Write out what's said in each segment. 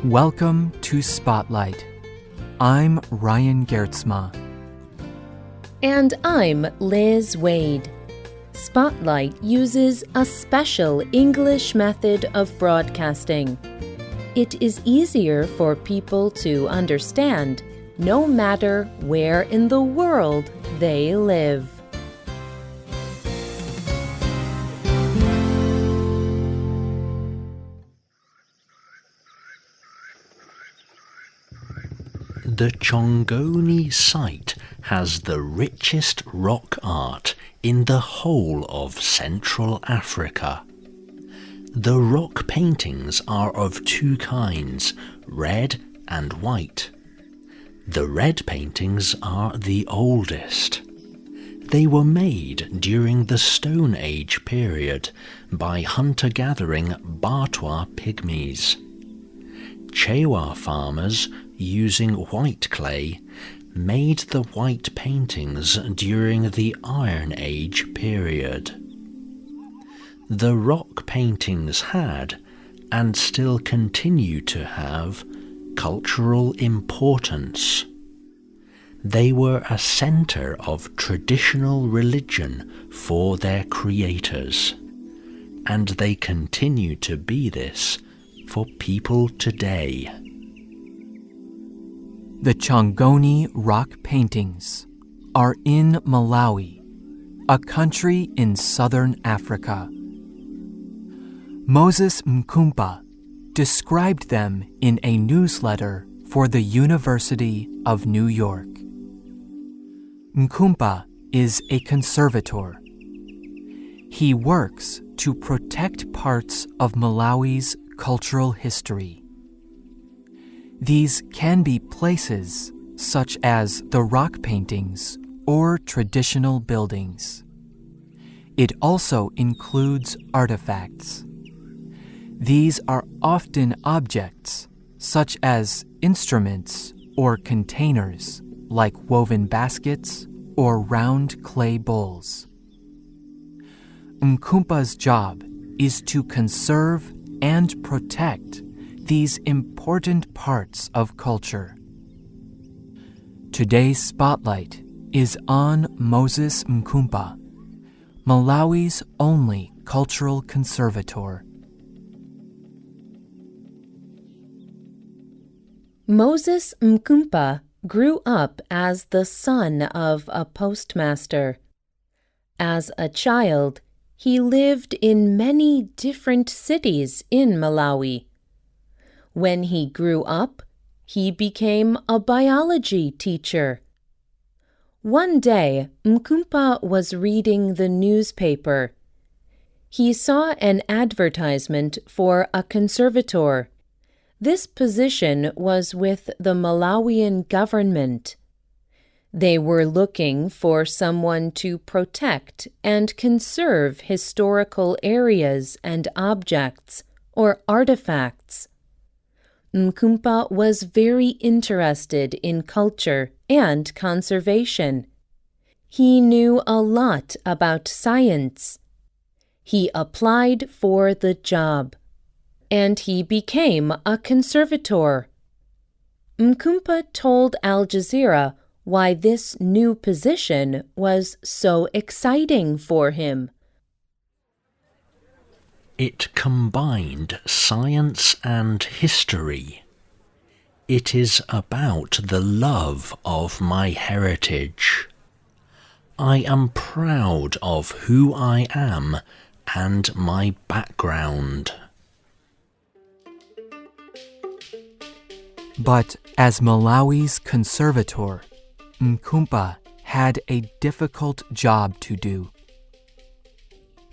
Welcome to Spotlight. I'm Ryan Geertsma. And I'm Liz Waid. Spotlight uses a special English method of broadcasting. It is easier for people to understand, no matter where in the world they live. The Chongoni site has the richest rock art in the whole of Central Africa. The rock paintings are of two kinds, red and white. The red paintings are the oldest. They were made during the Stone Age period by hunter-gathering Batwa Pygmies. Chewa farmers, using white clay, made the white paintings during the Iron Age period. The rock paintings had, and still continue to have, cultural importance. They were a centre of traditional religion for their creators, and they continue to be this for people today. The Chongoni rock paintings are in Malawi, a country in southern Africa. Moses Mkumpha described them in a newsletter for the University of New York. Mikumpha is a conservator. He works to protect parts of Malawi's cultural history. These can be places such as the rock paintings or traditional buildings. It also includes artifacts. These are often objects such as instruments or containers like woven baskets or round clay bowls. Mkumpa's job is to conserve and protect these important parts of culture. Today's spotlight is on Moses Mkumpha, Malawi's only cultural conservator. Moses Mkumpha grew up as the son of a postmaster. As a child, he lived in many different cities in Malawi. When he grew up, he became a biology teacher. One day, Mkumpha was reading the newspaper. He saw an advertisement for a conservator. This position was with the Malawian government. They were looking for someone to protect and conserve historical areas and objects or artifacts. Mkumpha was very interested in culture and conservation. He knew a lot about science. He applied for the job, and he became a conservator. Mkumpha told Al Jazeera why this new position was so exciting for him. It combined science and history. It is about the love of my heritage. I am proud of who I am and my background. But as Malawi's conservator, Mkumpha had a difficult job to do.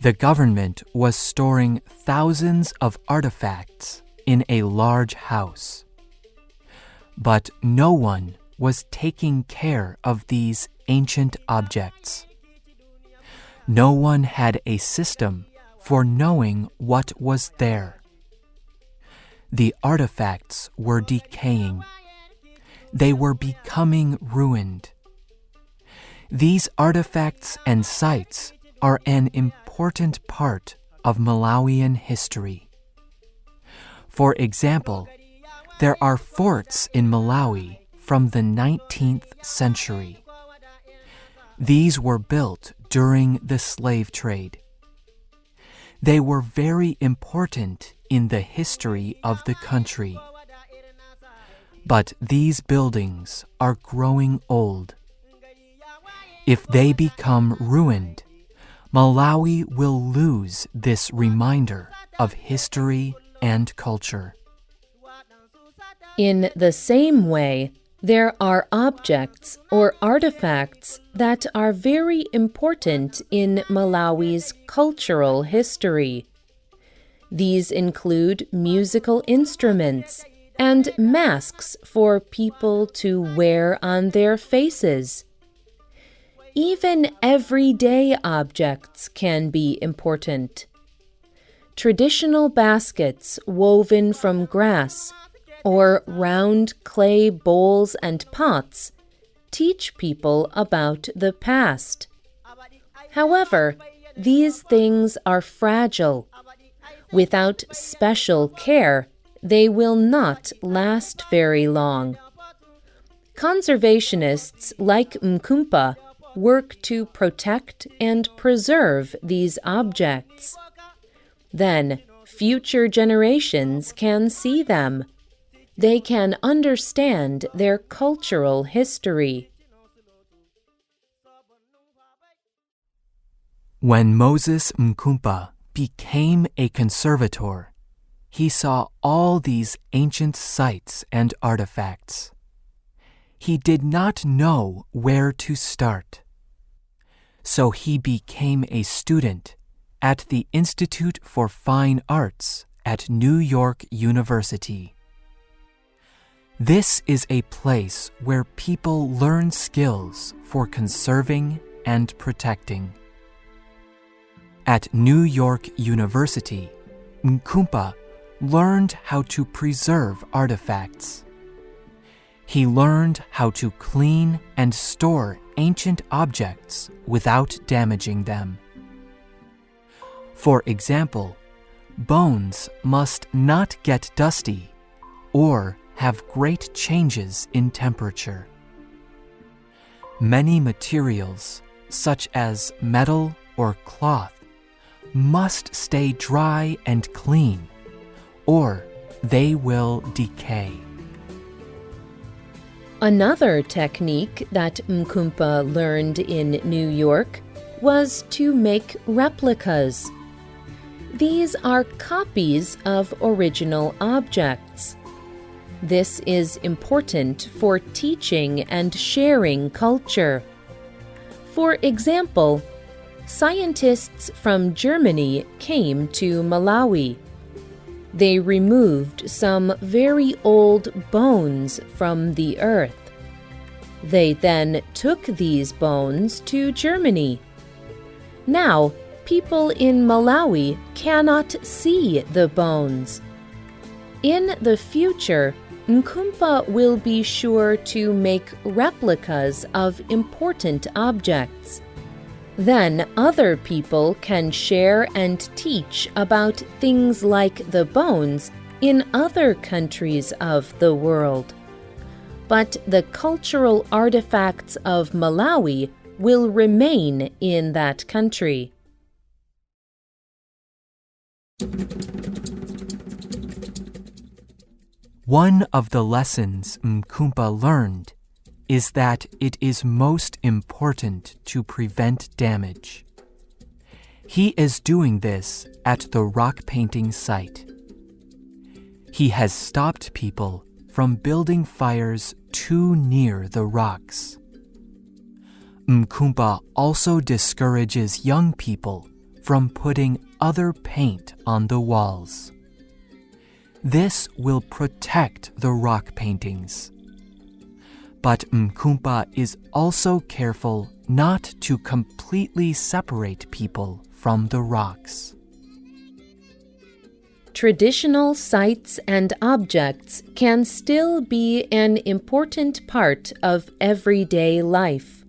The government was storing thousands of artifacts in a large house. But no one was taking care of these ancient objects. No one had a system for knowing what was there. The artifacts were decaying. They were becoming ruined. These artifacts and sites are an important part of Malawian history. For example, There are forts in Malawi from the 19th century. These were built during the slave trade. They were very important in the history of the country. But these buildings are growing old. If they become ruined, Malawi will lose this reminder of history and culture. In the same way, there are objects or artifacts that are very important in Malawi's cultural history. These include musical instruments and masks for people to wear on their faces. Even everyday objects can be important. Traditional baskets woven from grass or round clay bowls and pots teach people about the past. However, these things are fragile. Without special care, they will not last very long. Conservationists like Mikumpha work to protect and preserve these objects. Then, future generations can see them. They can understand their cultural history. When Moses Mkumpha became a conservator, he saw all these ancient sites and artifacts. He did not know where to start. So he became a student at the Institute for Fine Arts at New York University. This is a place where people learn skills for conserving and protecting. At New York University, Mikumpha learned how to preserve artifacts. He learned how to clean and store ancient objects without damaging them. For example, bones must not get dusty or have great changes in temperature. Many materials, such as metal or cloth, must stay dry and clean, or they will decay. Another technique that Mikumpha learned in New York was to make replicas. These are copies of original objects. This is important for teaching and sharing culture. For example, scientists from Germany came to Malawi. They removed some very old bones from the earth. They then took these bones to Germany. Now, people in Malawi cannot see the bones. In the future, Mikumpha will be sure to make replicas of important objects. Then other people can share and teach about things like the bones in other countries of the world. But the cultural artifacts of Malawi will remain in that country. One of the lessons Mikumpha learned is that it is most important to prevent damage. He is doing this at the rock painting site. He has stopped people from building fires too near the rocks. Mikumpha also discourages young people from putting other paint on the walls. This will protect the rock paintings. But Mikumpha is also careful not to completely separate people from the rocks. Traditional sites and objects can still be an important part of everyday life.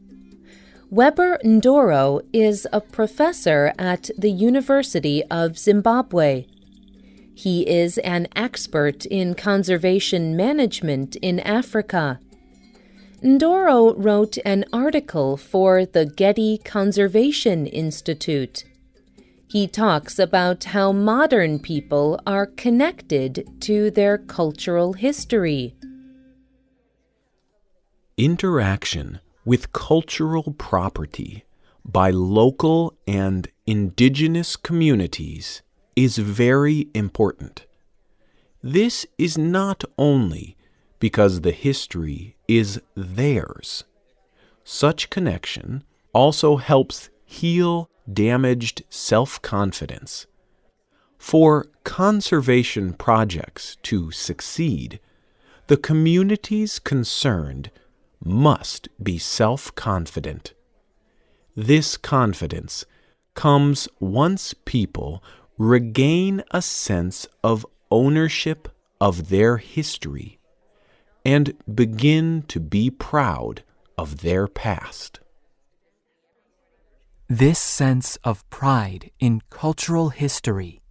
Weber Ndoro is a professor at the University of Zimbabwe. He is an expert in conservation management in Africa. Ndoro wrote an article for the Getty Conservation Institute. He talks about how modern people are connected to their cultural history. Interaction with cultural property by local and indigenous communities is very important. This is not only because the history is theirs. Such connection also helps heal damaged self-confidence. For conservation projects to succeed, the communities concerned must be self-confident. This confidence comes once people regain a sense of ownership of their history and begin to be proud of their past. This sense of pride in cultural history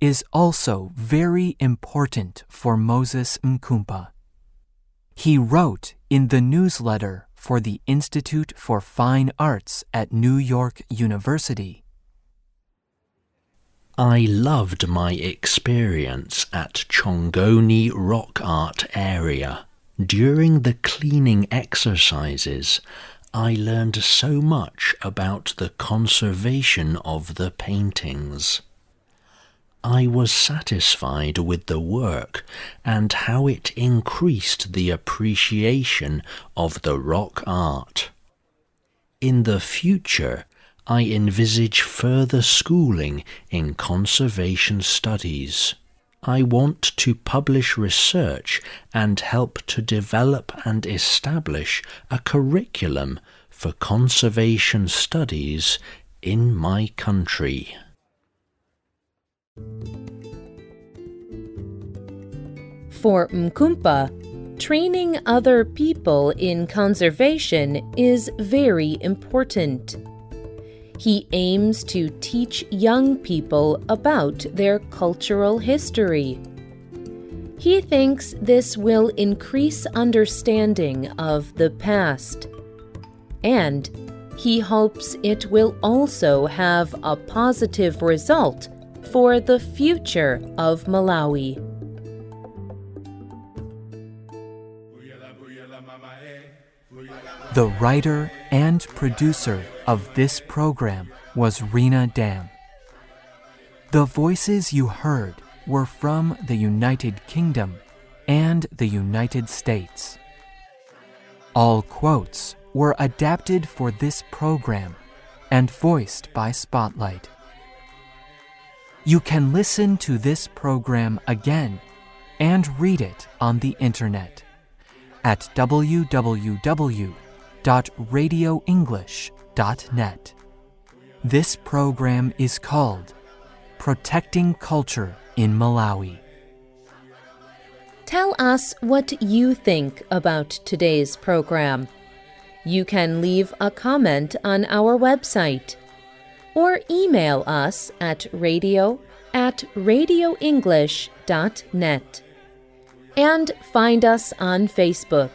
is also very important for Moses Mkumpha. He wrote in the newsletter for the Institute for Fine Arts at New York University, I loved my experience at Chongoni rock art area. During the cleaning exercises, I learned so much about the conservation of the paintings. I was satisfied with the work and how it increased the appreciation of the rock art. In the future, I envisage further schooling in conservation studies. I want to publish research and help to develop and establish a curriculum for conservation studies in my country. For Mkumpha, training other people in conservation is very important. He aims to teach young people about their cultural history. He thinks this will increase understanding of the past, and he hopes it will also have a positive result for the future of Malawi. The writer and producer of this program was Rena Dam. The voices you heard were from the United Kingdom and the United States. All quotes were adapted for this program and voiced by Spotlight. You can listen to this program again and read it on the internet at www.radioenglish.net. This program is called Protecting Culture in Malawi. Tell us what you think about today's program. You can leave a comment on our website or email us at radio@radioenglish.net. And find us on Facebook.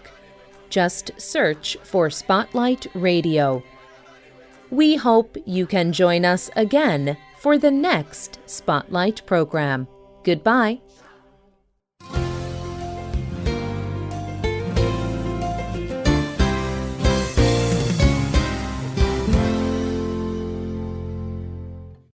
Just search for Spotlight Radio. We hope you can join us again for the next Spotlight program. Goodbye.